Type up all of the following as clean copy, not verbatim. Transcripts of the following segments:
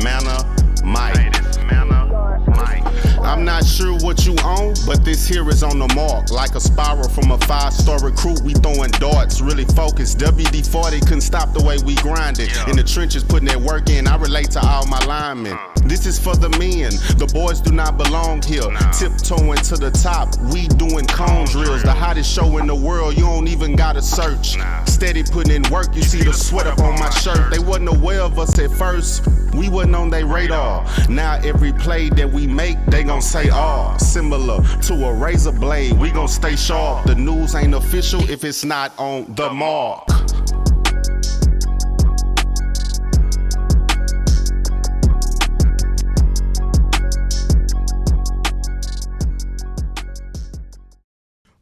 manna, Mike. I'm not sure what you own, but this here is on the mark. Like a spiral from a 5-star recruit, we throwing darts, really focused. WD-40 couldn't stop the way we grinded. In the trenches, putting that work in, I relate to all my linemen. This is for the men, the boys do not belong here. Tiptoeing to the top, we doing cone drills. The hottest show in the world, you don't even gotta search. Steady putting in work, you see the sweat up on my shirt. They wasn't aware of us at first, we wasn't on their radar. Now every play that we make, they gon' say, oh, similar to a razor blade, we gon' stay sharp. The news ain't official if it's not on the mark.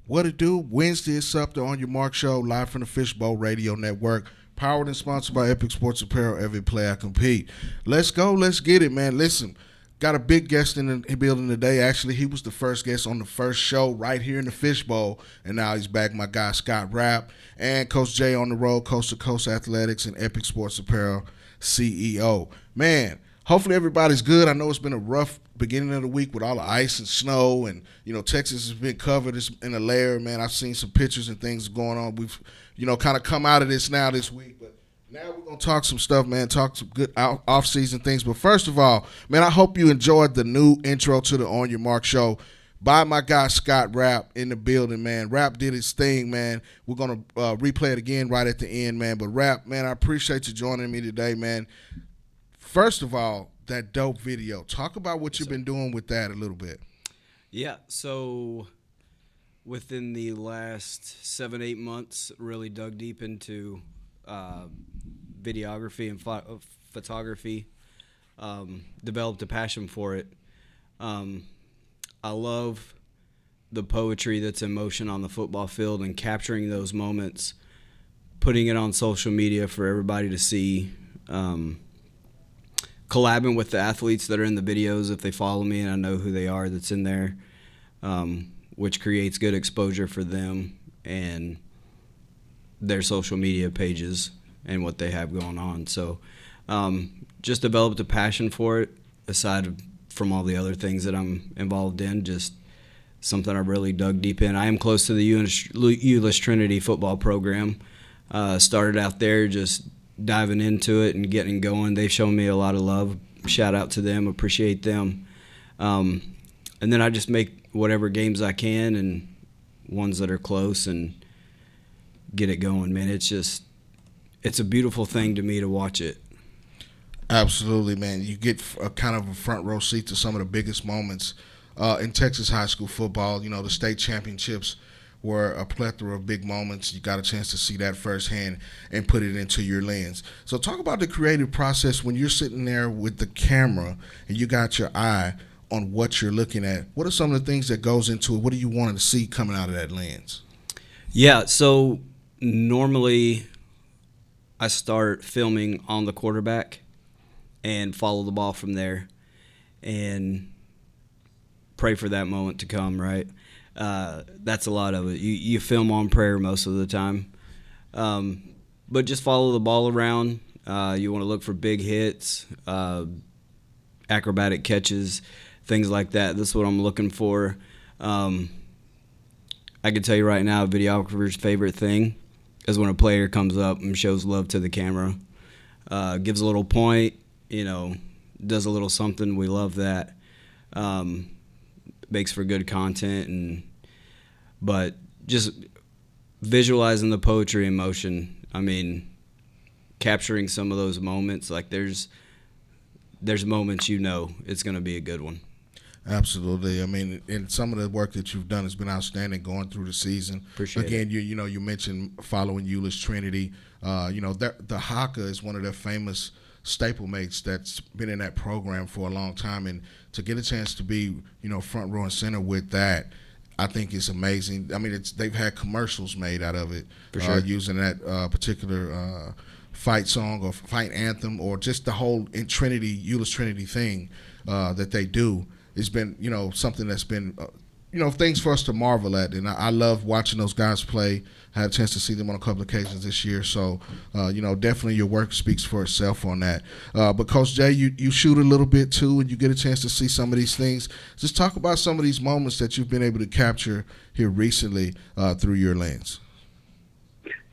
What it do? Wednesday is up the On Your Mark Show, live from the Fishbowl Radio Network, powered and sponsored by Epic Sports Apparel. Every play I compete. Let's go. Let's get it, man. Listen, got a big guest in the building today. Actually, he was the first guest on the first show right here in the Fishbowl, and now he's back. My guy Scott Rapp and Coach Jay on the road, Coast to Coast Athletics and Epic Sports Apparel CEO. Man, hopefully everybody's good. I know it's been a rough beginning of the week with all the ice and snow, and Texas has been covered in a layer. Man, I've seen some pictures and things going on. We've kind of come out of this now this week, but now we're gonna talk some stuff, man. Talk some good off-season things. But first of all, man, I hope you enjoyed the new intro to the On Your Mark Show by my guy Scott Rapp in the building, man. Rapp did his thing, man. We're gonna replay it again right at the end, man. But Rapp, man, I appreciate you joining me today, man. First of all, that dope video. Talk about what you've been doing with that a little bit. Yeah, so within the last 7-8 months, really dug deep into videography and photography, developed a passion for it. I love the poetry that's in motion on the football field and capturing those moments, putting it on social media for everybody to see, collabing with the athletes that are in the videos if they follow me and I know who they are that's in there, which creates good exposure for them and their social media pages and what they have going on. So just developed a passion for it aside from all the other things that I'm involved in, just something I really dug deep in. I am close to the Euless Trinity football program. Started out there just diving into it and getting going. They've shown me a lot of love. Shout out to them, appreciate them. And then I just make whatever games I can and ones that are close and get it going, man. It's a beautiful thing to me to watch it. Absolutely, man. You get a kind of a front row seat to some of the biggest moments in Texas high school football. The state championships were a plethora of big moments. You got a chance to see that firsthand and put it into your lens. So talk about the creative process when you're sitting there with the camera and you got your eye on what you're looking at. What are some of the things that goes into it? What do you want to see coming out of that lens? Yeah, so normally I start filming on the quarterback and follow the ball from there and pray for that moment to come, right? That's a lot of it. You film on prayer most of the time. But just follow the ball around. You want to look for big hits, acrobatic catches, things like that. That's what I'm looking for. I can tell you right now, a videographer's favorite thing is when a player comes up and shows love to the camera, gives a little point, does a little something. We love that. Makes for good content, but just visualizing the poetry in motion. I mean, capturing some of those moments. Like there's moments it's going to be a good one. Absolutely. I mean, and some of the work that you've done has been outstanding going through the season. Appreciate it. You you mentioned following Euless Trinity. The Haka is one of their famous staple mates that's been in that program for a long time, and to get a chance to be front row and center with that, I think it's amazing. I mean, they've had commercials made out of it, for sure, using that particular fight song or fight anthem, or just the whole Euless Trinity thing that they do. It's been something that's been things for us to marvel at. And I love watching those guys play. I had a chance to see them on a couple of occasions this year. So, definitely your work speaks for itself on that. But Coach Jay, you shoot a little bit too, and you get a chance to see some of these things. Just talk about some of these moments that you've been able to capture here recently through your lens.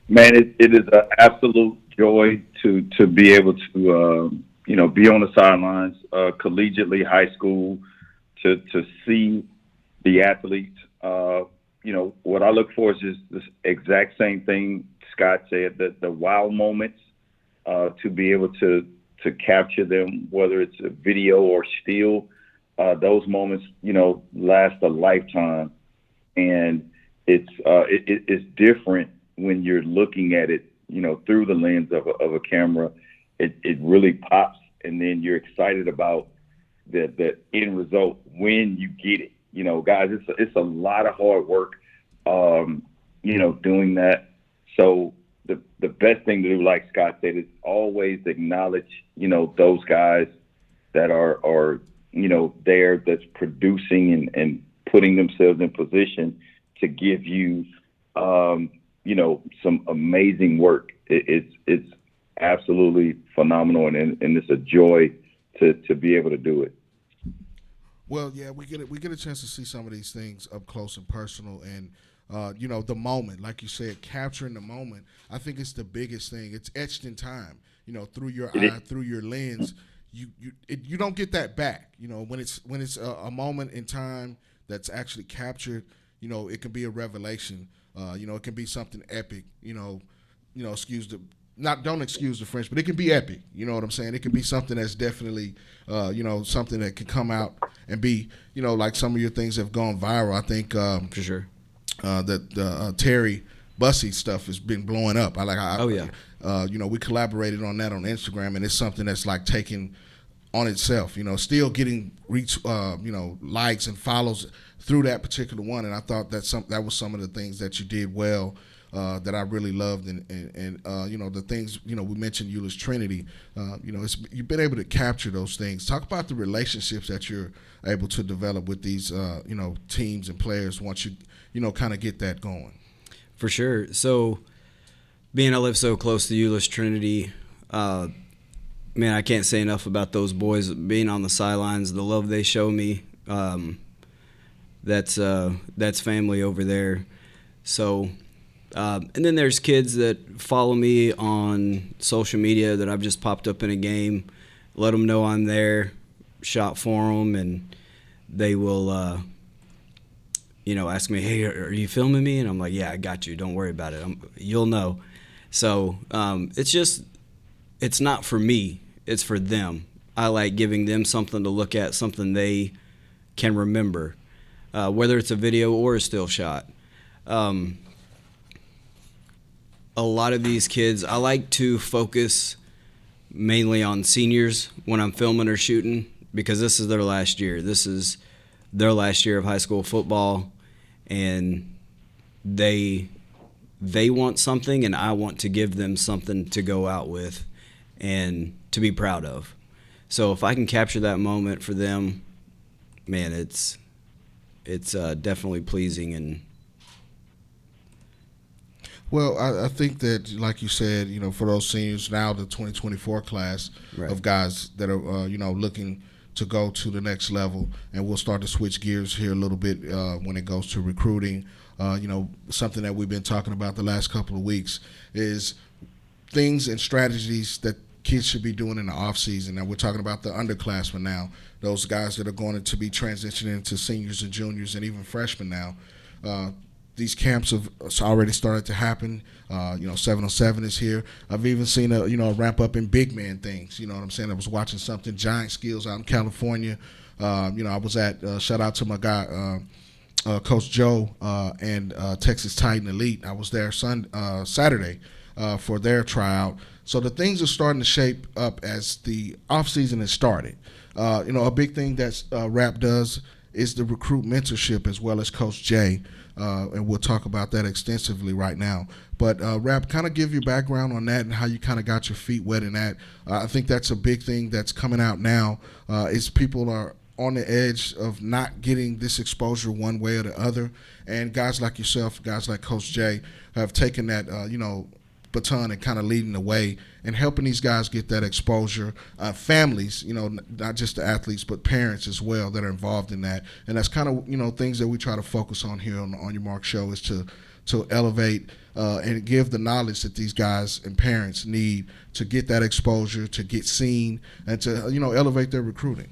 Man, it is an absolute joy to be able to, be on the sidelines, collegiately, high school, to see the athletes. What I look for is just this exact same thing Scott said, the wow moments, to be able to capture them, whether it's a video or still. Those moments, last a lifetime. And it's different when you're looking at it, through the lens of a camera. It really pops, and then you're excited about the end result when you get it. Guys, it's a lot of hard work, doing that. So the best thing to do, like Scott said, is always acknowledge, those guys that are there, that's producing and putting themselves in position to give you, some amazing work. It's absolutely phenomenal, and it's a joy to be able to do it. Well, yeah, we get a chance to see some of these things up close and personal, and the moment, like you said, capturing the moment. I think it's the biggest thing. It's etched in time, through your eye, through your lens. You don't get that back. When it's a moment in time that's actually captured. It can be a revelation. It can be something epic. Don't excuse the French, but it can be epic. You know what I'm saying? It can be something that's definitely, something that can come out and be, like some of your things have gone viral. I think for sure that Terry Bussey stuff has been blowing up. We collaborated on that on Instagram, and it's something that's like taking on itself. Still getting likes and follows through that particular one, and I thought that was some of the things that you did well. That I really loved, and the things, we mentioned Euless Trinity, you've been able to capture those things. Talk about the relationships that you're able to develop with these, teams and players once you, kind of get that going. For sure. So being I live so close to Euless Trinity, man, I can't say enough about those boys being on the sidelines, the love they show me. That's family over there. So, and then there's kids that follow me on social media that I've just popped up in a game, let them know I'm there, shot for them, and they will, ask me, hey, are you filming me? And I'm like, yeah, I got you. Don't worry about it. You'll know. So it's not for me. It's for them. I like giving them something to look at, something they can remember, whether it's a video or a still shot. A lot of these kids, I like to focus mainly on seniors when I'm filming or shooting, because this is their last year. This is their last year of high school football, and they want something, and I want to give them something to go out with and to be proud of. So if I can capture that moment for them, man, it's definitely pleasing. And well, I think that, like you said, for those seniors now, the 2024 class right. of guys that are, looking to go to the next level, and we'll start to switch gears here a little bit when it goes to recruiting. Something that we've been talking about the last couple of weeks is things and strategies that kids should be doing in the off season. And we're talking about the underclassmen now, those guys that are going to be transitioning into seniors and juniors and even freshmen now. These camps have already started to happen. 707 is here. I've even seen a ramp up in big man things. You know what I'm saying? I was watching something, Giant Skills out in California. I was at, shout out to my guy, Coach Joe and Texas Titan Elite. I was there Saturday for their tryout. So the things are starting to shape up as the offseason has started. A big thing that Rapp does is the recruit mentorship, as well as Coach Jay. And we'll talk about that extensively right now. But Rapp, kind of give your background on that and how you kind of got your feet wet in that. I think that's a big thing that's coming out now is people are on the edge of not getting this exposure one way or the other. And guys like yourself, guys like Coach Jay, have taken that, baton and kind of leading the way and helping these guys get that exposure. Families, not just the athletes, but parents as well that are involved in that. And that's kind of, things that we try to focus on here on the On Your Mark show is to elevate and give the knowledge that these guys and parents need to get that exposure, to get seen, and to, elevate their recruiting.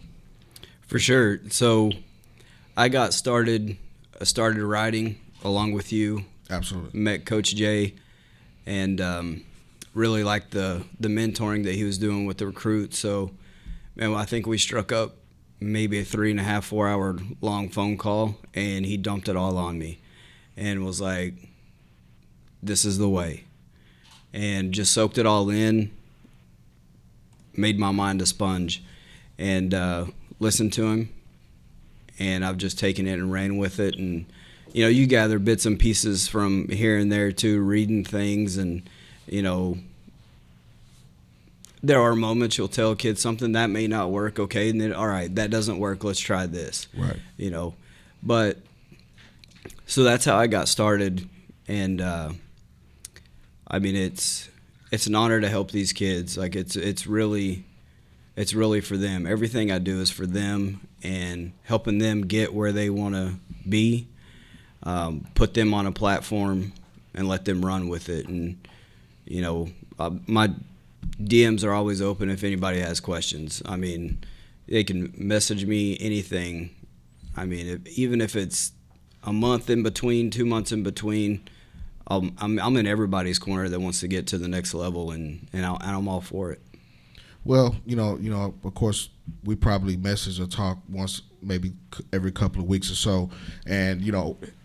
For sure. So I got started writing along with you. Absolutely. Met Coach Jay and really liked the mentoring that he was doing with the recruits. So, man, I think we struck up maybe a 3.5, 4 hour long phone call, and he dumped it all on me and was like, this is the way. And just soaked it all in, made my mind a sponge, and listened to him. And I've just taken it and ran with it. And, you gather bits and pieces from here and there too, reading things. And, there are moments you'll tell kids something that may not work. Okay. And then, all right, that doesn't work. Let's try this. Right. But so that's how I got started. And, it's an honor to help these kids. Like it's really for them. Everything I do is for them and helping them get where they want to be, put them on a platform and let them run with it. And, my DMs are always open if anybody has questions. I mean, they can message me anything. I mean, even if it's a month in between, 2 months in between, I'm in everybody's corner that wants to get to the next level, and I'm all for it. Well, of course, we probably message or talk once, maybe every couple of weeks or so. And,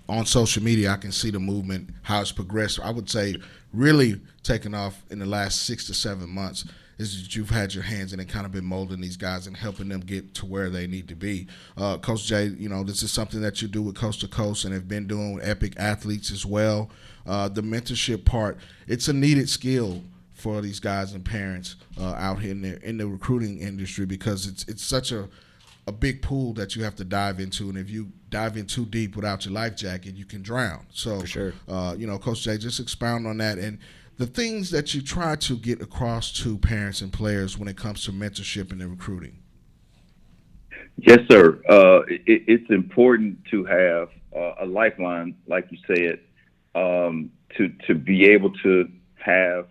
on social media, I can see the movement, how it's progressed. I would say really taken off in the last 6 to 7 months is that you've had your hands in and kind of been molding these guys and helping them get to where they need to be. Coach Jay, this is something that you do with Coast to Coast and have been doing with Epic Athletes as well. The mentorship part, it's a needed skill for these guys and parents out here in the recruiting industry, because it's such a big pool that you have to dive into, and if you dive in too deep without your life jacket, you can drown. So, for sure. Coach Jay, just expound on that and the things that you try to get across to parents and players when it comes to mentorship and recruiting. Yes, sir. It's important to have a lifeline, like you said, to be able to have,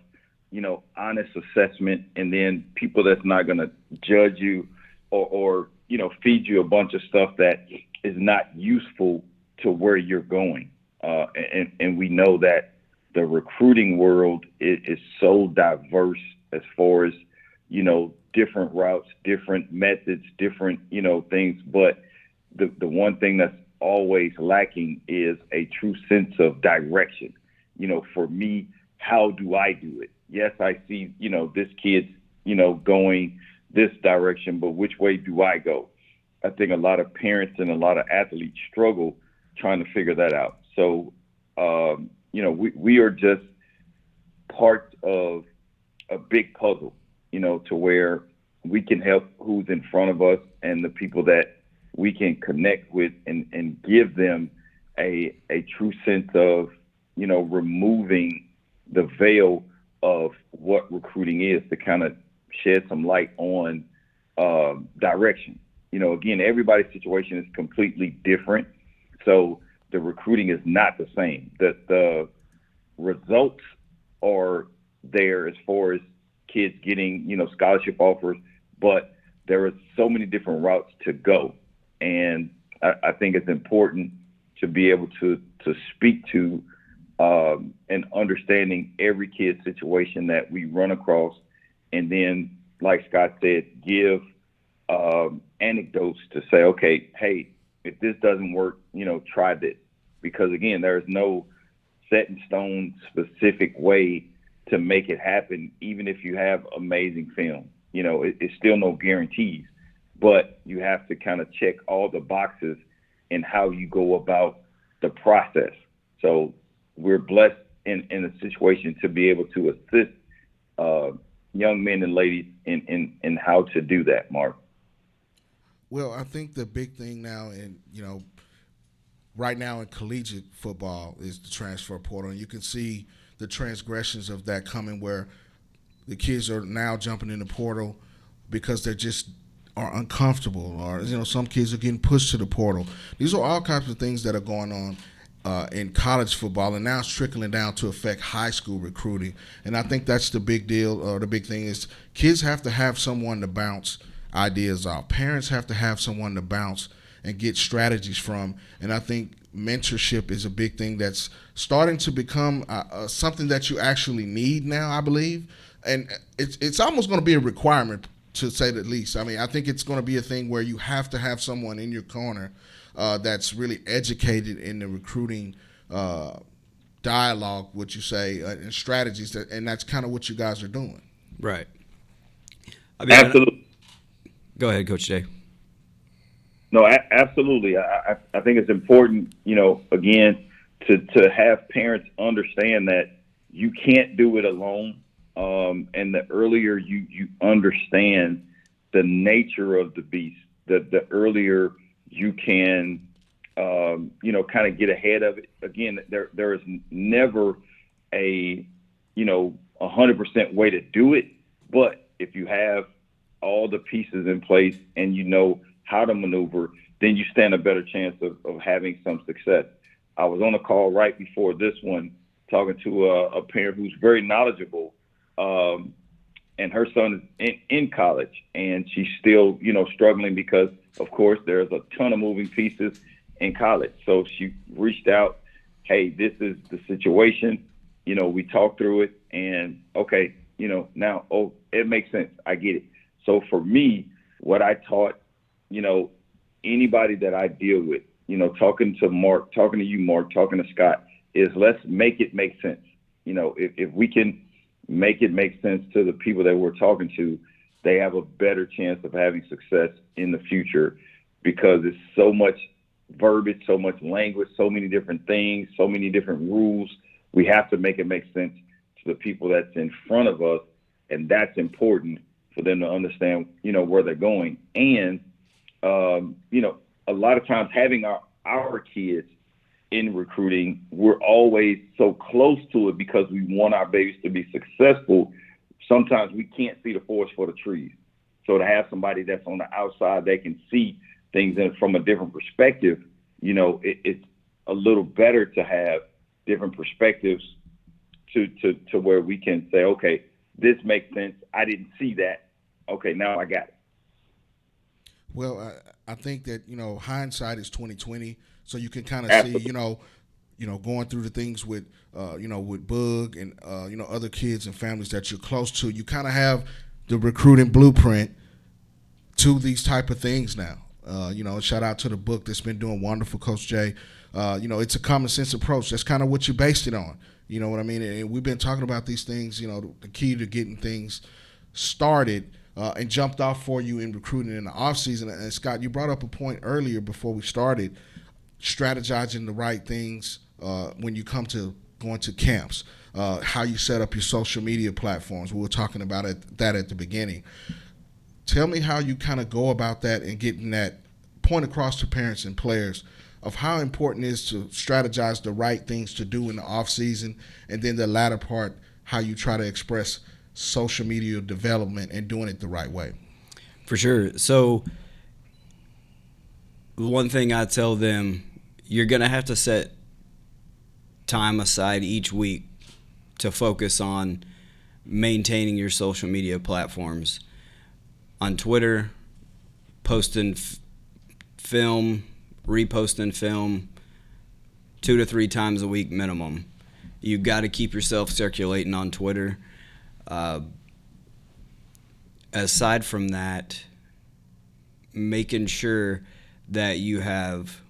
honest assessment, and then people that's not going to judge you or feed you a bunch of stuff that is not useful to where you're going. And we know that the recruiting world is so diverse as far as, different routes, different methods, different, things. But the one thing that's always lacking is a true sense of direction. For me, how do I do it? Yes, I see, this kid's, going this direction, but which way do I go? I think a lot of parents and a lot of athletes struggle trying to figure that out. So, we are just part of a big puzzle, to where we can help who's in front of us and the people that we can connect with and give them a true sense of, removing the veil of what recruiting is, to kind of shed some light on direction. Again, everybody's situation is completely different. So the recruiting is not the same. The results are there as far as kids getting, scholarship offers, but there are so many different routes to go. And I think it's important to be able to speak to and understanding every kid's situation that we run across. And then, like Scott said, give anecdotes to say, okay, hey, if this doesn't work, try this. Because again, there's no set in stone specific way to make it happen. Even if you have amazing film, it's still no guarantees, but you have to kind of check all the boxes in how you go about the process. So we're blessed in a situation to be able to assist young men and ladies in how to do that, Mark. Well, I think the big thing now, right now in collegiate football is the transfer portal, and you can see the transgressions of that coming where the kids are now jumping in the portal because they just are uncomfortable, or some kids are getting pushed to the portal. These are all kinds of things that are going on in college football, and now it's trickling down to affect high school recruiting. And I think that's the big deal, or the big thing is kids have to have someone to bounce ideas off. Parents have to have someone to bounce and get strategies from. And I think mentorship is a big thing that's starting to become something that you actually need now, I believe. And it's almost going to be a requirement, to say the least. I mean, I think it's going to be a thing where you have to have someone in your corner that's really educated in the recruiting dialogue, would you say, and strategies, and that's kind of what you guys are doing. Right. I mean, Absolutely. Go ahead, Coach Jay. No, absolutely. I think it's important, again, to have parents understand that you can't do it alone. And the earlier you understand the nature of the beast, the earlier you can, kind of get ahead of it. Again, there is never a 100% way to do it. But if you have all the pieces in place and you know how to maneuver, then you stand a better chance of having some success. I was on a call right before this one talking to a parent who's very knowledgeable, and her son is in college, and she's still, struggling because, of course, there's a ton of moving pieces in college. So she reached out, hey, this is the situation. We talked through it, and okay, now, it makes sense. I get it. So for me, what I taught, anybody that I deal with, talking to Mark, talking to you, Mark, talking to Scott, is let's make it make sense. If we can make it make sense to the people that we're talking to, they have a better chance of having success in the future, because it's so much verbiage, so much language, so many different things, so many different rules. We have to make it make sense to the people that's in front of us, and that's important for them to understand, where they're going. And, a lot of times having our kids in recruiting, we're always so close to it because we want our babies to be successful. Sometimes we can't see the forest for the trees. So to have somebody that's on the outside, they can see things from a different perspective, it's a little better to have different perspectives to where we can say, okay, this makes sense. I didn't see that. Okay, now I got it. Well, I think that hindsight is 20/20, so you can kind of see going through the things with with Bug and other kids and families that you're close to. You kind of have the recruiting blueprint to these type of things now. Shout out to the book that's been doing wonderful, Coach Jay. It's a common sense approach. That's kind of what you based it on. You know what I mean? And we've been talking about these things. The key to getting things started. And jumped off for you in recruiting in the offseason. And Scott, you brought up a point earlier before we started, strategizing the right things when you come to going to camps, how you set up your social media platforms. We were talking about that at the beginning. Tell me how you kind of go about that and getting that point across to parents and players of how important it is to strategize the right things to do in the offseason, and then the latter part, how you try to express social media development and doing it the right way. For sure. So one thing I tell them, you're going to have to set time aside each week to focus on maintaining your social media platforms. On Twitter, posting film, reposting film 2 to 3 times a week minimum. You've got to keep yourself circulating on Twitter. Aside from that, making sure that you have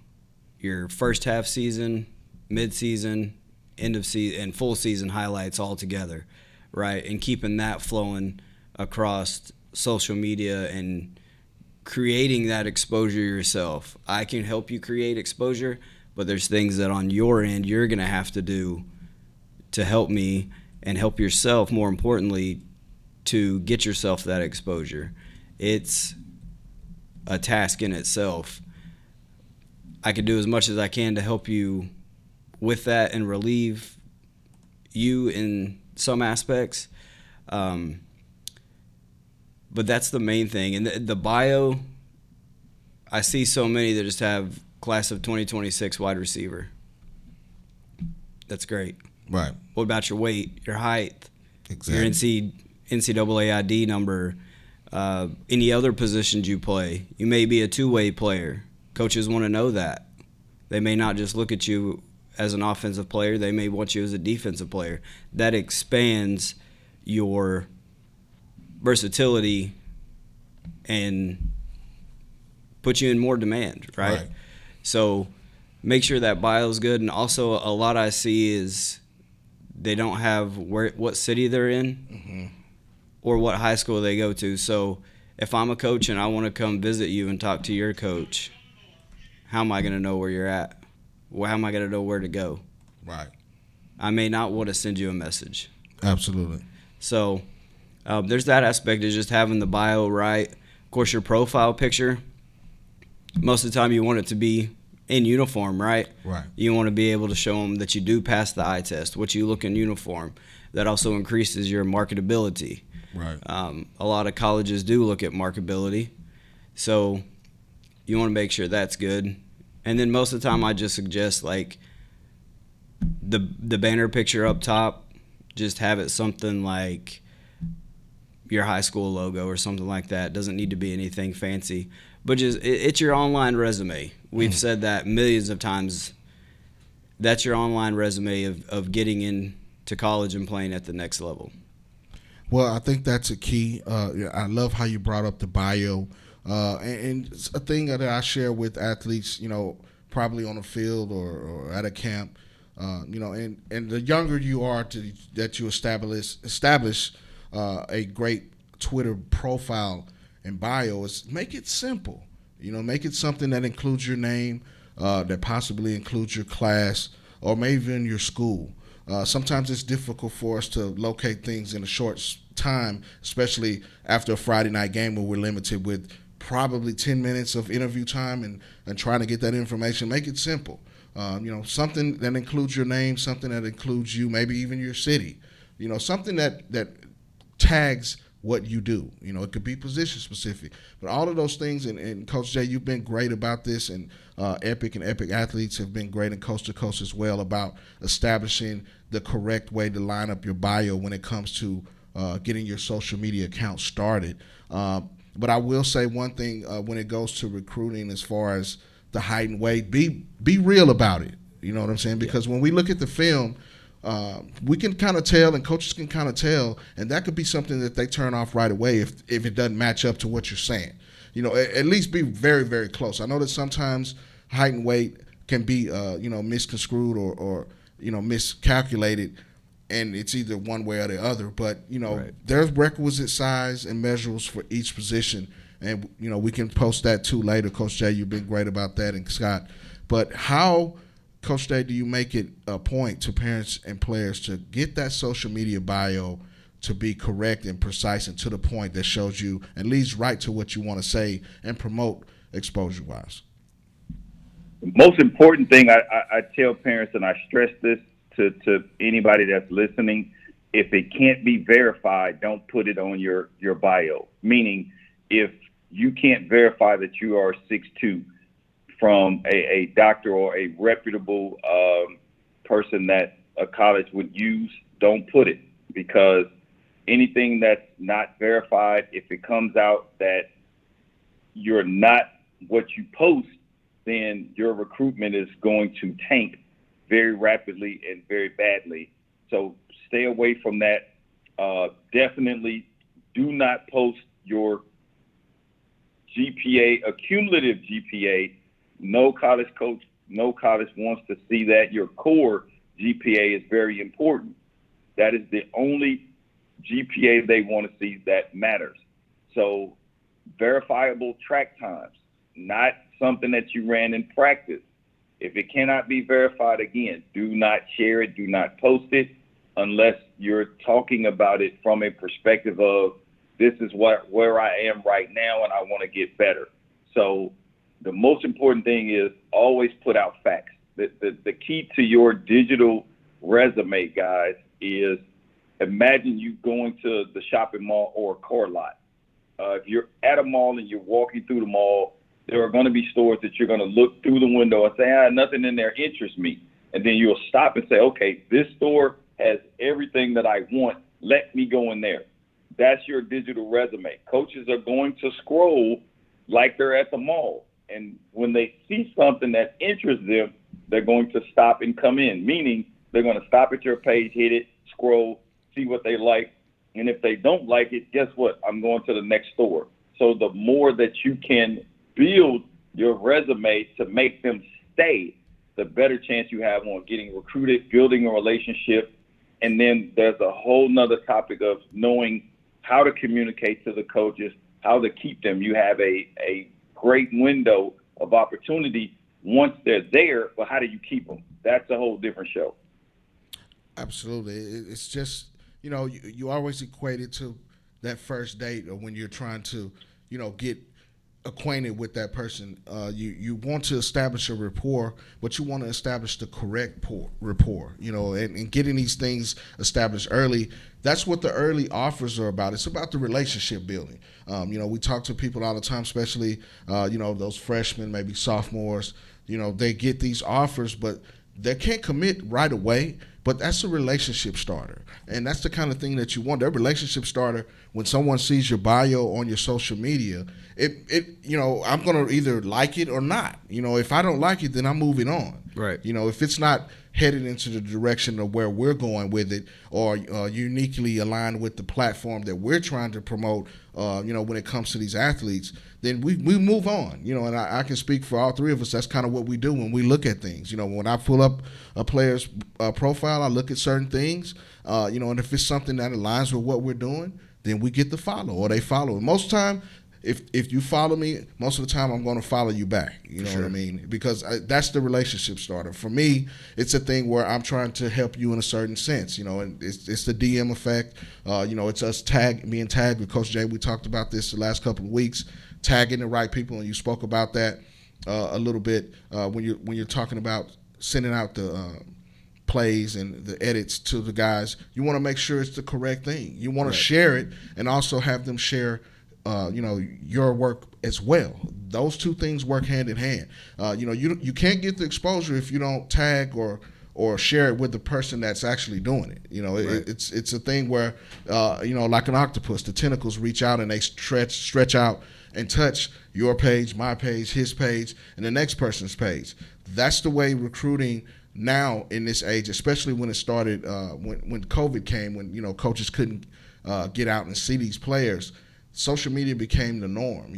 your first half season, mid-season, end of season, and full season highlights all together, right? And keeping that flowing across social media and creating that exposure yourself. I can help you create exposure, but there's things that on your end you're going to have to do to help me and help yourself, more importantly, to get yourself that exposure. It's a task in itself. I can do as much as I can to help you with that and relieve you in some aspects. But that's the main thing. And the bio, I see so many that just have class of 2026 wide receiver. That's great. Right. What about your weight, your height, Exactly. your NCAA ID number, any other positions you play? You may be a two-way player. Coaches want to know that. They may not just look at you as an offensive player. They may want you as a defensive player. That expands your versatility and puts you in more demand, right? So make sure that bio is good. And also a lot I see is they don't have what city they're in or what high school they go to. So if I'm a coach and I want to come visit you and talk to your coach, how am I going to know where you're at? Well, how am I going to know where to go? Right. I may not want to send you a message. Absolutely. So there's that aspect of just having the bio right. Of course, your profile picture, most of the time you want it to be in uniform, right? Right. You want to be able to show them that you do pass the eye test, what you look in uniform. That also increases your marketability. Right. A lot of colleges do look at marketability. So you want to make sure that's good. And then most of the time I just suggest like the banner picture up top, just have it something like your high school logo or something like that. It doesn't need to be anything fancy. But just it's your online resume. We've said that millions of times. That's your online resume of getting into college and playing at the next level. Well, I think that's a key. I love how you brought up the bio. And it's a thing that I share with athletes, probably on the field or at a camp, and the younger you are that you establish a great Twitter profile and bio is make it simple. Make it something that includes your name, that possibly includes your class or maybe even your school. Sometimes it's difficult for us to locate things in a short time, especially after a Friday night game where we're limited with probably 10 minutes of interview time and trying to get that information. Make it simple. Something that includes your name, something that includes you, maybe even your city. Something that tags what you do. It could be position specific, but all of those things. And Coach Jay, you've been great about this, and Epic and Epic Athletes have been great, and Coast to Coast as well, about establishing the correct way to line up your bio when it comes to getting your social media account started. But I will say one thing when it goes to recruiting, as far as the height and weight, be real about it. You know what I'm saying? Because when we look at the film, we can kind of tell, and coaches can kind of tell, and that could be something that they turn off right away if it doesn't match up to what you're saying. At least be very, very close. I know that sometimes height and weight can be, misconstrued or miscalculated, and it's either one way or the other. But, Right. There's requisite size and measurables for each position, and, we can post that too later. Coach Jay, you've been great about that, and Scott. But how, Coach Jay, do you make it a point to parents and players to get that social media bio to be correct and precise and to the point that shows you and leads right to what you want to say and promote exposure-wise? The most important thing I tell parents, and I stress this to anybody that's listening, if it can't be verified, don't put it on your bio. Meaning, if you can't verify that you are 6'2", from a doctor or a reputable person that a college would use, don't put it, because anything that's not verified, if it comes out that you're not what you post, then your recruitment is going to tank very rapidly and very badly. So stay away from that. Definitely do not post your GPA, accumulative GPA. No college coach, no college wants to see that. Your core GPA is very important. That is the only GPA they want to see that matters. So verifiable track times, not something that you ran in practice. If it cannot be verified, again, do not share it, do not post it, unless you're talking about it from a perspective of, this is where I am right now and I want to get better. So the most important thing is always put out facts. The key to your digital resume, guys, is imagine you going to the shopping mall or a car lot. If you're at a mall and you're walking through the mall, there are going to be stores that you're going to look through the window and say, nothing in there interests me. And then you'll stop and say, okay, this store has everything that I want. Let me go in there. That's your digital resume. Coaches are going to scroll like they're at the mall. And when they see something that interests them, they're going to stop and come in, meaning they're going to stop at your page, hit it, scroll, see what they like. And if they don't like it, guess what? I'm going to the next store. So the more that you can build your resume to make them stay, the better chance you have on getting recruited, building a relationship. And then there's a whole nother topic of knowing how to communicate to the coaches, how to keep them. You have a great window of opportunity once they're there, but how do you keep them? That's a whole different show. Absolutely. It's just, you always equate it to that first date, or when you're trying to, get acquainted with that person. You want to establish a rapport, but you want to establish the correct rapport, and getting these things established early. That's what the early offers are about. It's about the relationship building. We talk to people all the time, especially, those freshmen, maybe sophomores, they get these offers, but they can't commit right away. But that's a relationship starter, and that's the kind of thing that you want. That relationship starter, when someone sees your bio on your social media, I'm gonna either like it or not. If I don't like it, then I'm moving on. Right. If it's not headed into the direction of where we're going with it, or uniquely aligned with the platform that we're trying to promote, when it comes to these athletes, then we move on. And I can speak for all three of us. That's kind of what we do when we look at things. When I pull up a player's profile, I look at certain things, and if it's something that aligns with what we're doing, then we get the follow, or they follow. And most time, if you follow me, most of the time I'm going to follow you back. You know what I mean? Because that's the relationship starter. For me, it's a thing where I'm trying to help you in a certain sense. And it's the DM effect. It's us being tagged with Coach Jay. We talked about this the last couple of weeks, tagging the right people, and you spoke about that a little bit when you're talking about sending out the plays and the edits to the guys. You want to make sure it's the correct thing. You want to share it and also have them share your work as well. Those two things work hand in hand. You can't get the exposure if you don't tag or share it with the person that's actually doing it. It's a thing where like an octopus, the tentacles reach out and they stretch out and touch your page, my page, his page, and the next person's page. That's the way recruiting now in this age, especially when it started when COVID came, when coaches couldn't get out and see these players. Social media became the norm,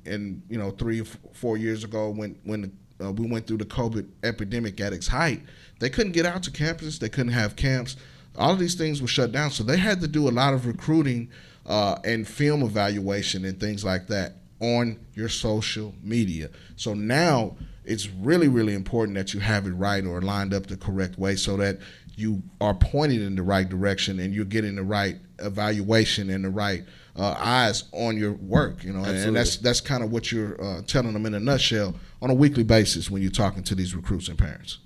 and 3 or 4 years ago when we went through the COVID epidemic at its height, they couldn't get out to campus, they couldn't have camps. All of these things were shut down, so they had to do a lot of recruiting and film evaluation and things like that on your social media. So now it's really, really important that you have it right or lined up the correct way so that you are pointed in the right direction and you're getting the right evaluation and the right eyes on your work, and that's kind of what you're telling them in a nutshell on a weekly basis when you're talking to these recruits and parents.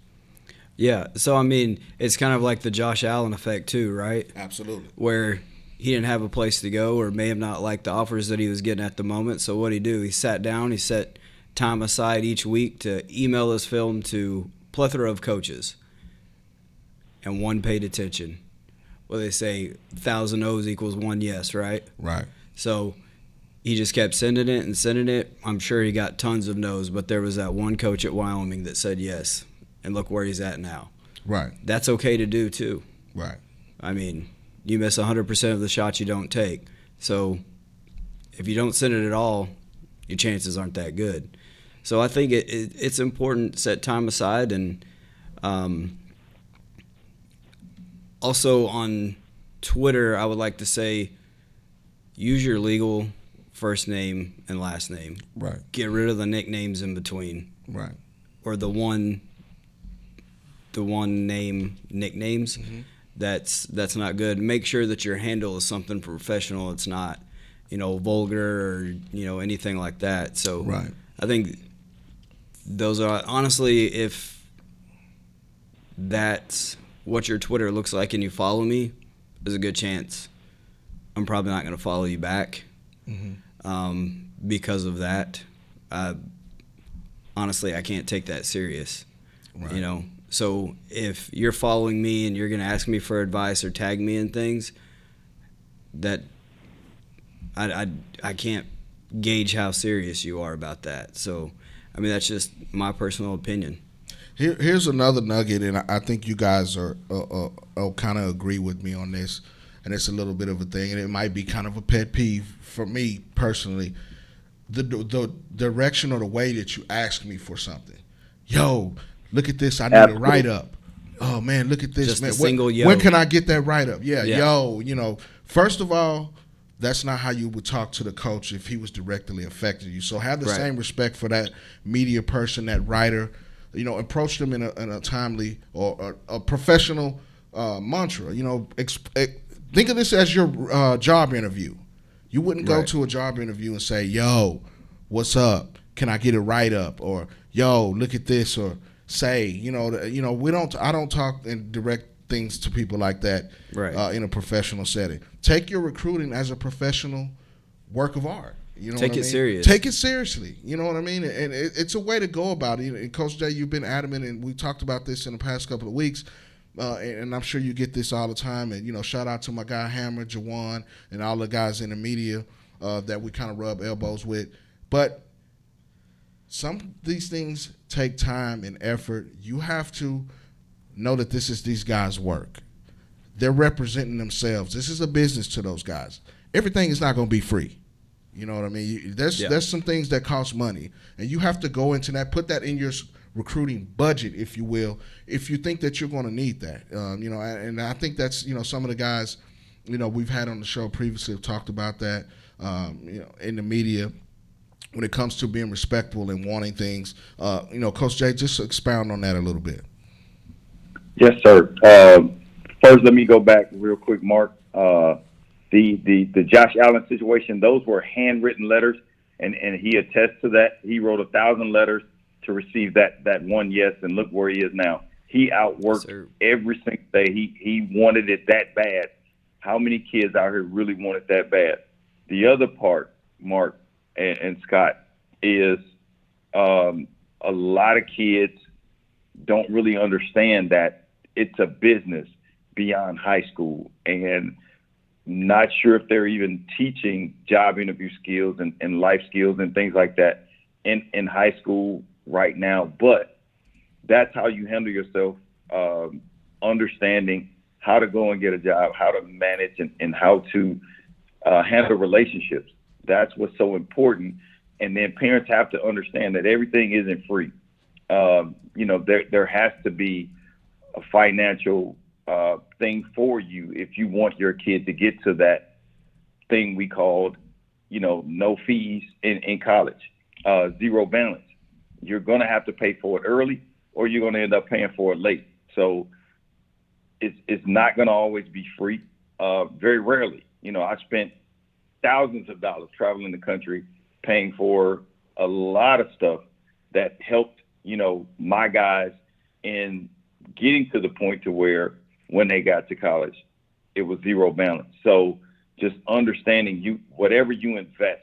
Yeah, so I mean, it's kind of like the Josh Allen effect too, right? Absolutely. Where he didn't have a place to go or may have not liked the offers that he was getting at the moment, so what'd he do? He sat down, he set time aside each week to email his film to a plethora of coaches, and one paid attention. Well, they say 1,000 no's equals 1 yes, right? Right. So he just kept sending it and sending it. I'm sure he got tons of no's, but there was that one coach at Wyoming that said yes, and look where he's at now. Right. That's okay to do too. Right. I mean, you miss 100% of the shots you don't take. So if you don't send it at all, your chances aren't that good. So I think it's important to set time aside, and also on Twitter, I would like to say use your legal first name and last name. Right. Get rid of the nicknames in between. Right. Or the one name nicknames. Mm-hmm. That's not good. Make sure that your handle is something professional. It's not vulgar or, anything like that. So Right. I think those are, honestly, if that's what your Twitter looks like and you follow me, there's a good chance I'm probably not going to follow you back because of that. Honestly, I can't take that serious, Right. So if you're following me and you're going to ask me for advice or tag me in things, that I can't gauge how serious you are about that. So, I mean, that's just my personal opinion. Here's another nugget, and I think you guys are kind of agree with me on this, and it's a little bit of a thing, and it might be kind of a pet peeve for me personally. The direction or the way that you ask me for something. Yo, look at this. I need a write up. Oh man, look at this. Just man. a single yo. When can I get that write up? Yeah, Yeah. yo. First of all, that's not how you would talk to the coach if he was directly affecting you. So have the Right. same respect for that media person, that writer. Approach them in a timely or a professional mantra. Think of this as your job interview. You wouldn't go Right. to a job interview and say, "Yo, what's up? Can I get a write up?" Or "Yo, look at this," or say, we don't. I don't talk and direct things to people like that Right. in a professional setting. Take your recruiting as a professional work of art. You know Take what I it mean? serious. Take it seriously. You know what I mean? And it's a way to go about it. And Coach Jay, you've been adamant, and we talked about this in the past couple of weeks. And I'm sure you get this all the time. And shout out to my guy Hammer, Jawan, and all the guys in the media that we kind of rub elbows with. But some of these things take time and effort. You have to know that this is these guys' work. They're representing themselves. This is a business to those guys. Everything is not going to be free. You know what I mean? There's some things that cost money, and you have to go into that, put that in your recruiting budget, if you will, if you think that you're going to need that. And I think that's some of the guys we've had on the show previously have talked about that. In the media, when it comes to being respectful and wanting things, Coach Jay, just expound on that a little bit. Yes, sir. First, let me go back real quick, Mark. The Josh Allen situation, those were handwritten letters, and he attests to that. He wrote 1,000 letters to receive that one yes, and look where he is now. He outworked every single day. He wanted it that bad. How many kids out here really want it that bad? The other part, Mark and Scott, is a lot of kids don't really understand that it's a business beyond high school, and not sure if they're even teaching job interview skills and life skills and things like that in high school right now. But that's how you handle yourself, understanding how to go and get a job, how to manage, and how to handle relationships. That's what's so important. And then parents have to understand that everything isn't free. There has to be a financial thing for you if you want your kid to get to that thing we called, no fees in college, zero balance. You're going to have to pay for it early, or you're going to end up paying for it late. So it's not going to always be free. Very rarely. I spent thousands of dollars traveling the country, paying for a lot of stuff that helped, my guys in getting to the point to where when they got to college, it was zero balance. So just understanding whatever you invest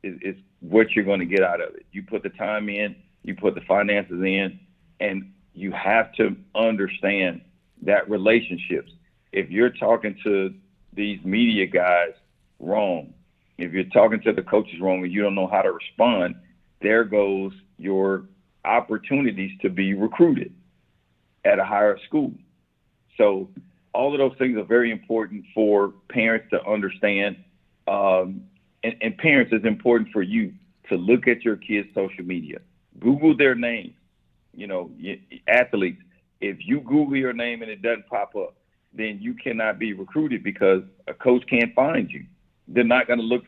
is what you're going to get out of it. You put the time in, you put the finances in, and you have to understand that relationships. If you're talking to these media guys wrong, if you're talking to the coaches wrong and you don't know how to respond, there goes your opportunities to be recruited at a higher school. So all of those things are very important for parents to understand. And parents, it's important for you to look at your kids' social media. Google their names. Athletes, if you Google your name and it doesn't pop up, then you cannot be recruited because a coach can't find you. They're not going to look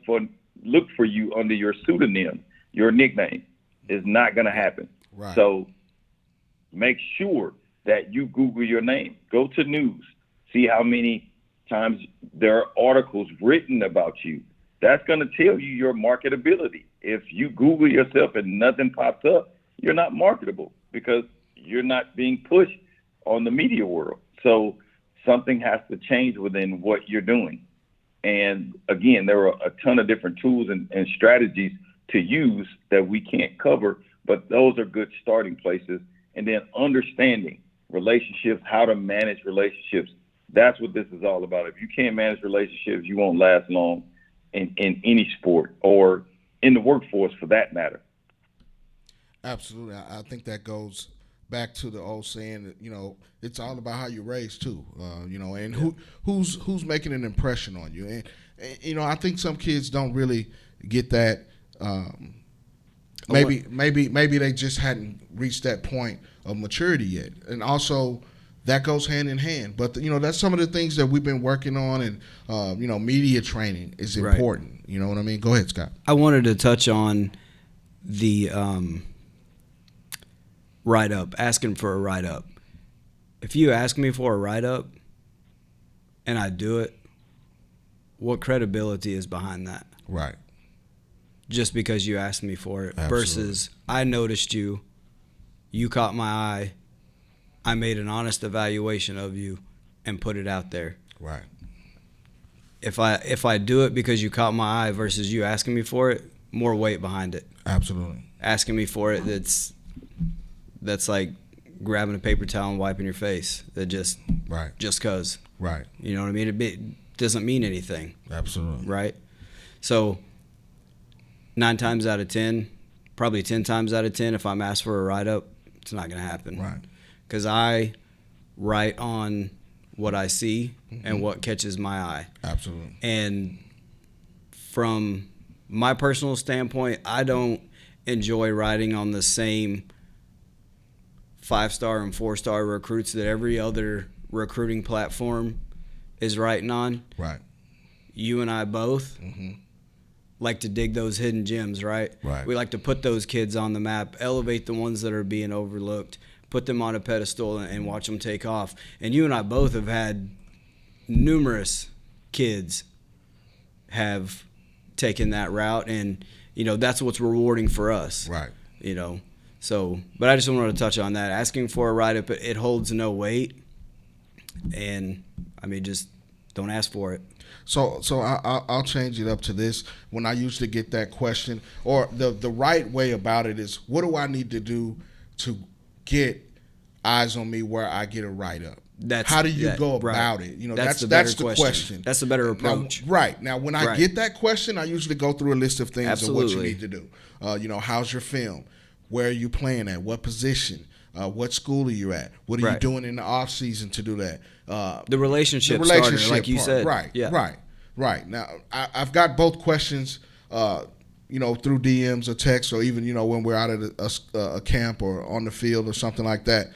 for you under your pseudonym, your nickname. It's not going to happen. Right. So make sure that you Google your name. Go to news. See how many times there are articles written about you. that's going to tell you your marketability. If you Google yourself and nothing pops up, you're not marketable because you're not being pushed on the media world. So something has to change within what you're doing. And again, there are a ton of different tools and strategies to use that we can't cover, but those are good starting places. And then understanding relationships, how to manage relationships. That's what this is all about. If you can't manage relationships, you won't last long in any sport or in the workforce for that matter. Absolutely. I think that goes back to the old saying that, you know, it's all about how you raise too, you know, and who's making an impression on you. And, you know, I think some kids don't really get that. Maybe they just hadn't reached that point of maturity yet. And also that goes hand in hand. But, you know, that's some of the things that we've been working on, and, you know, media training is important. Right. You know what I mean? Go ahead, Scott. I wanted to touch on the write-up, asking for a write-up. If you ask me for a write-up and I do it, what credibility is behind that? Right. Just because you asked me for it. Absolutely. Versus I noticed you, you caught my eye, I made an honest evaluation of you and put it out there. Right. If I do it because you caught my eye versus you asking me for it, more weight behind it. Absolutely. Asking me for it, that's like grabbing a paper towel and wiping your face. That just cause. Right. You know what I mean? It doesn't mean anything. Absolutely. Right? So 9 times out of 10, probably 10 times out of 10, if I'm asked for a write-up, it's not going to happen. Right. Because I write on what I see and what catches my eye. Absolutely. And from my personal standpoint, I don't enjoy writing on the same 5-star and 4-star recruits that every other recruiting platform is writing on. Right. You and I both like to dig those hidden gems, right? Right. We like to put those kids on the map, elevate the ones that are being overlooked, put them on a pedestal and watch them take off. And you and I both have had numerous kids have taken that route, and, you know, that's what's rewarding for us. Right. You know, so, but I just wanted to touch on that. Asking for a write-up, it holds no weight. And, I mean, just don't ask for it. So I'll change it up to this. When I used to get that question, or the right way about it is, what do I need to do to get eyes on me where I get a write-up? How do you go about it? You know, that's the question. That's the better approach. Now, when I get that question, I usually go through a list of things of what you need to do. You know, how's your film? Where are you playing at? What position? What school are you at? What are you doing in the off season to do that? The relationship starter, like you said. Right. Yeah. Right. Now, I've got both questions, you know, through DMs or text, or even, you know, when we're out at a camp or on the field or something like that,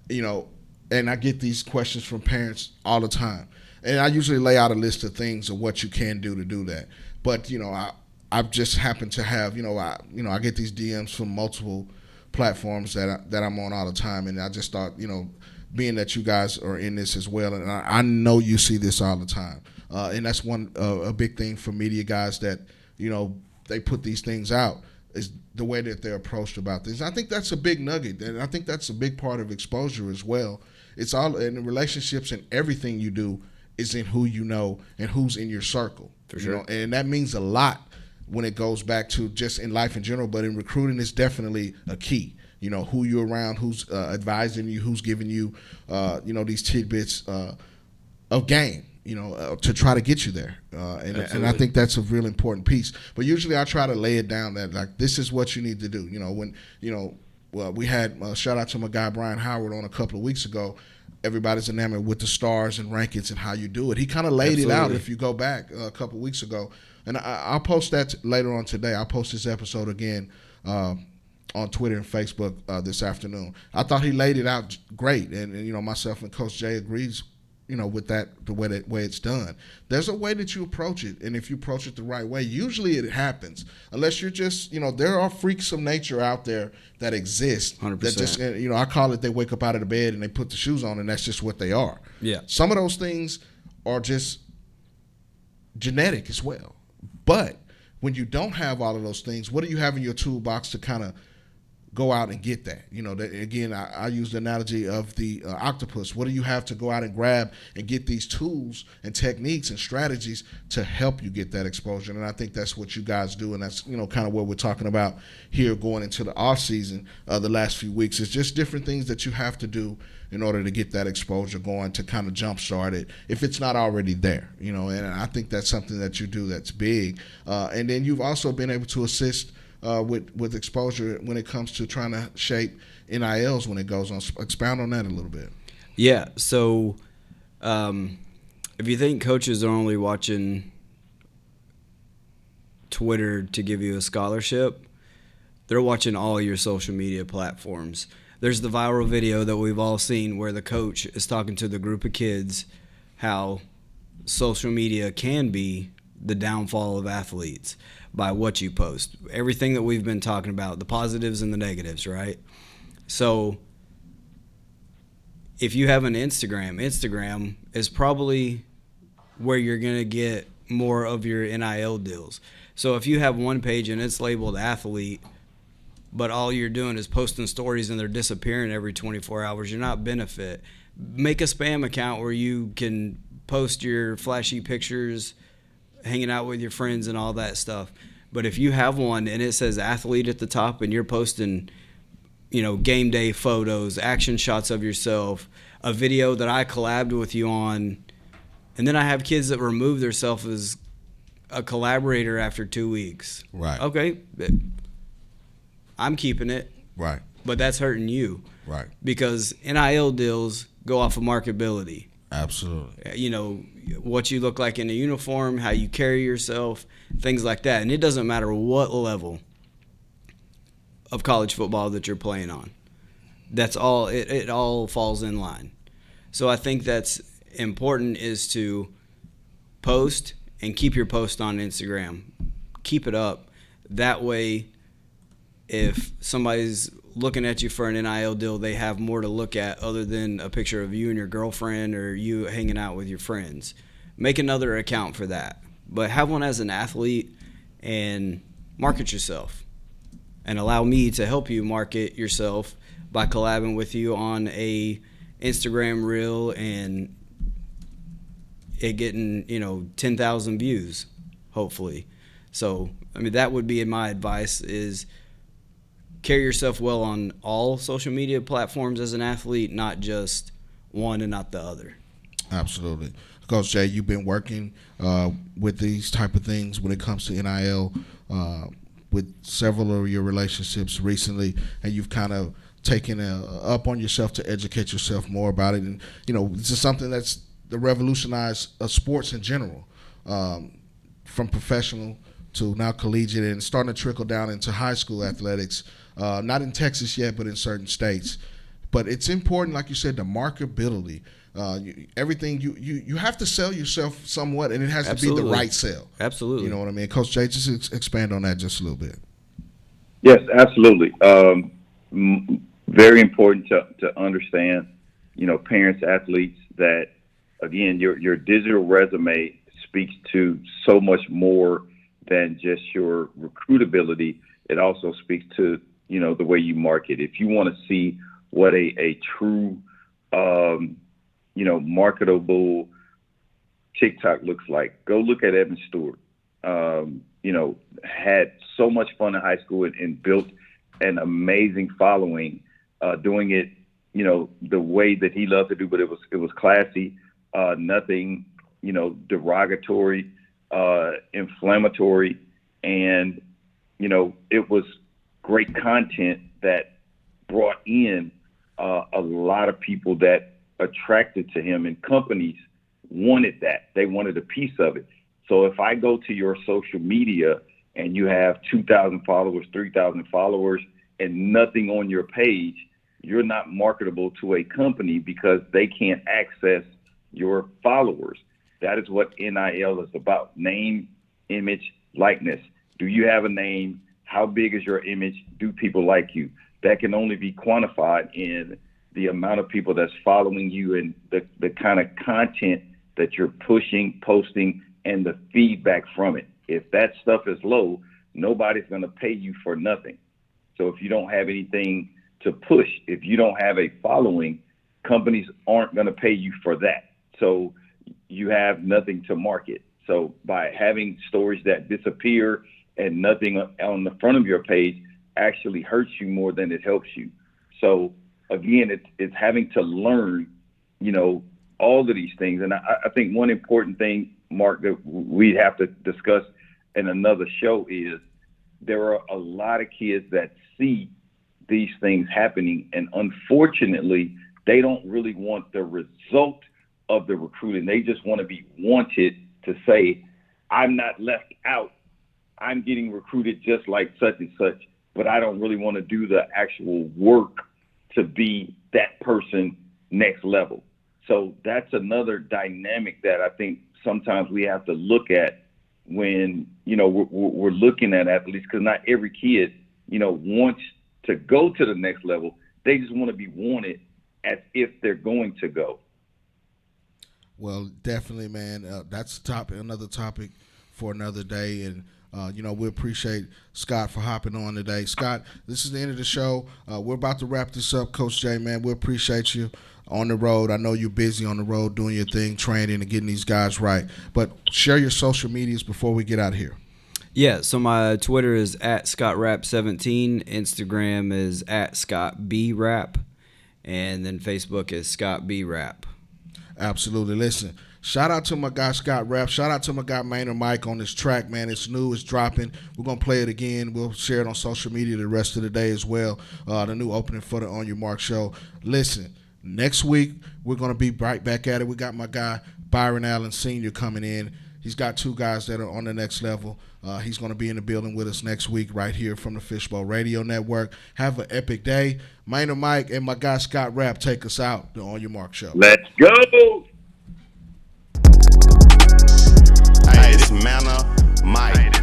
you know, and I get these questions from parents all the time. And I usually lay out a list of things of what you can do to do that. But, you know, I've just happened to have, I get these DMs from multiple platforms that I'm on all the time, and I just thought, you know, being that you guys are in this as well, and I know you see this all the time, and that's a big thing for media guys, that, you know, they put these things out, is the way that they're approached about things. I think that's a big nugget, and I think that's a big part of exposure as well. It's all in the relationships, and everything you do is in who you know and who's in your circle. For sure. You know? And that means a lot when it goes back to just in life in general, but in recruiting, it's definitely a key. You know, who you're around, who's advising you, who's giving you, you know, these tidbits of game, you know, to try to get you there. And I think that's a real important piece. But usually I try to lay it down that, like, this is what you need to do. You know, when, you know, well, we had shout out to my guy Brian Howard on a couple of weeks ago. Everybody's enamored with the stars and rankings and how you do it. He kind of laid it out if you go back a couple of weeks ago. And I'll post that later on today. I'll post this episode again on Twitter and Facebook this afternoon. I thought he laid it out great. And you know, myself and Coach Jay agrees, you know, with that, the way it's done. There's a way that you approach it. And if you approach it the right way, usually it happens. Unless you're just, you know, there are freaks of nature out there that exist. 100%. That just, you know, I call it, they wake up out of the bed and they put the shoes on, and that's just what they are. Yeah. Some of those things are just genetic as well. But when you don't have all of those things, what do you have in your toolbox to kind of go out and get that? Again, I use the analogy of the octopus. What do you have to go out and grab and get these tools and techniques and strategies to help you get that exposure? And I think that's what you guys do, and that's kind of what we're talking about here going into the off season. The last few weeks is just different things that you have to do in order to get that exposure going, to kind of jumpstart it if it's not already there. And I think that's something that you do that's big. And then you've also been able to assist with exposure when it comes to trying to shape NILs when it goes on. Expound on that a little bit. Yeah, so if you think coaches are only watching Twitter to give you a scholarship, they're watching all your social media platforms. There's the viral video that we've all seen where the coach is talking to the group of kids how social media can be the downfall of athletes by what you post. Everything that we've been talking about, the positives and the negatives, right? So if you have an Instagram is probably where you're going to get more of your NIL deals. So if you have one page and it's labeled athlete, but all you're doing is posting stories and they're disappearing every 24 hours, you're not benefit. Make a spam account where you can post your flashy pictures, hanging out with your friends and all that stuff. But if you have one and it says athlete at the top and you're posting, game day photos, action shots of yourself, a video that I collabed with you on, and then I have kids that remove themselves as a collaborator after 2 weeks. Right. Okay. I'm keeping it. Right. But that's hurting you. Right. Because NIL deals go off of marketability. Absolutely. What you look like in a uniform, how you carry yourself, things like that. And it doesn't matter what level of college football that you're playing on. That's all. It all falls in line. So I think that's important, is to post and keep your post on Instagram. Keep it up. That way, if somebody's looking at you for an NIL deal, they have more to look at other than a picture of you and your girlfriend or you hanging out with your friends. Make another account for that. But have one as an athlete and market yourself. And allow me to help you market yourself by collabing with you on a Instagram reel and it getting, 10,000 views, hopefully. So, that would be my advice, is carry yourself well on all social media platforms as an athlete, not just one and not the other. Absolutely. Coach Jay, you've been working with these type of things when it comes to NIL with several of your relationships recently, and you've kind of taken up on yourself to educate yourself more about it. And, this is something that's revolutionized sports in general, from professional to now collegiate, and starting to trickle down into high school athletics. Not in Texas yet, but in certain states. But it's important, like you said, the marketability. Everything you have to sell yourself somewhat, and it has Absolutely. to be the right sell. Absolutely. You know what I mean? Coach Jay, just expand on that just a little bit. Yes, absolutely. Very important to understand, parents, athletes, that, again, your digital resume speaks to so much more than just your recruitability. It also speaks to, the way you market. If you want to see what a true, marketable TikTok looks like, go look at Evan Stewart. Had so much fun in high school and built an amazing following, doing it, the way that he loved to do, but it was classy, nothing, derogatory, inflammatory, and, it was great content that brought in a lot of people that attracted to him, and companies wanted that. They wanted a piece of it. So if I go to your social media and you have 2,000 followers, 3,000 followers, and nothing on your page, you're not marketable to a company because they can't access your followers. That is what NIL is about. Name, image, likeness. Do you have a name? How big is your image? Do people like you? That can only be quantified in the amount of people that's following you and the kind of content that you're pushing, posting, and the feedback from it. If that stuff is low, nobody's going to pay you for nothing. So if you don't have anything to push, if you don't have a following, companies aren't going to pay you for that. So you have nothing to market. So by having stories that disappear and nothing on the front of your page actually hurts you more than it helps you. So again, it's having to learn, all of these things. And I think one important thing, Mark, that we have to discuss in another show is there are a lot of kids that see these things happening, and unfortunately, they don't really want the result of the recruiting. They just want to be wanted to say, I'm not left out. I'm getting recruited just like such and such, but I don't really want to do the actual work to be that person next level. So that's another dynamic that I think sometimes we have to look at when, we're looking at athletes, because not every kid, wants to go to the next level. They just want to be wanted as if they're going to go. Well, definitely, man. That's another topic for another day. And, we appreciate Scott for hopping on today. Scott, this is the end of the show. We're about to wrap this up, Coach J, man. We appreciate you on the road. I know you're busy on the road doing your thing, training and getting these guys right. But share your social medias before we get out of here. Yeah, so my Twitter is @ScottRapp17, Instagram is @ScottBRapp, and then Facebook is ScottBRapp. Absolutely. Listen, shout out to my guy Scott Rapp. Shout out to my guy Maynard Mike on this track, man. It's new. It's dropping. We're going to play it again. We'll share it on social media the rest of the day as well. The new opening for the On Your Mark show. Listen, next week we're going to be right back at it. We got my guy Byron Allen Sr. coming in. He's got two guys that are on the next level. He's going to be in the building with us next week right here from the Fishbowl Radio Network. Have an epic day. Maynard Mike and my guy Scott Rapp take us out the On Your Mark show. Let's go. Hey, this Manna Mike.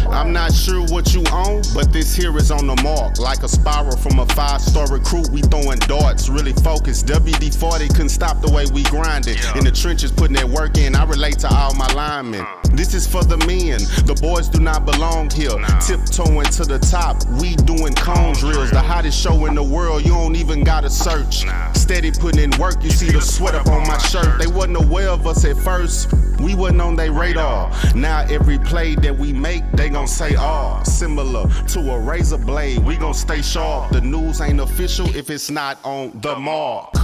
I'm not sure what you own, but this here is on the mark. Like a spiral from a 5-star recruit, we throwing darts, really focused. WD-40 couldn't stop the way we grinded. In the trenches, putting that work in, I relate to all my linemen. This is for the men, the boys do not belong here. Tiptoeing to the top, we doing cone drills. The hottest show in the world, you don't even gotta search. Steady putting in work, you see the sweat up on my shirt. They wasn't aware of us at first, we wasn't on their radar. Now every play that we make, they gon' say, similar to a razor blade, we gon' stay sharp. The news ain't official if it's not on the mark.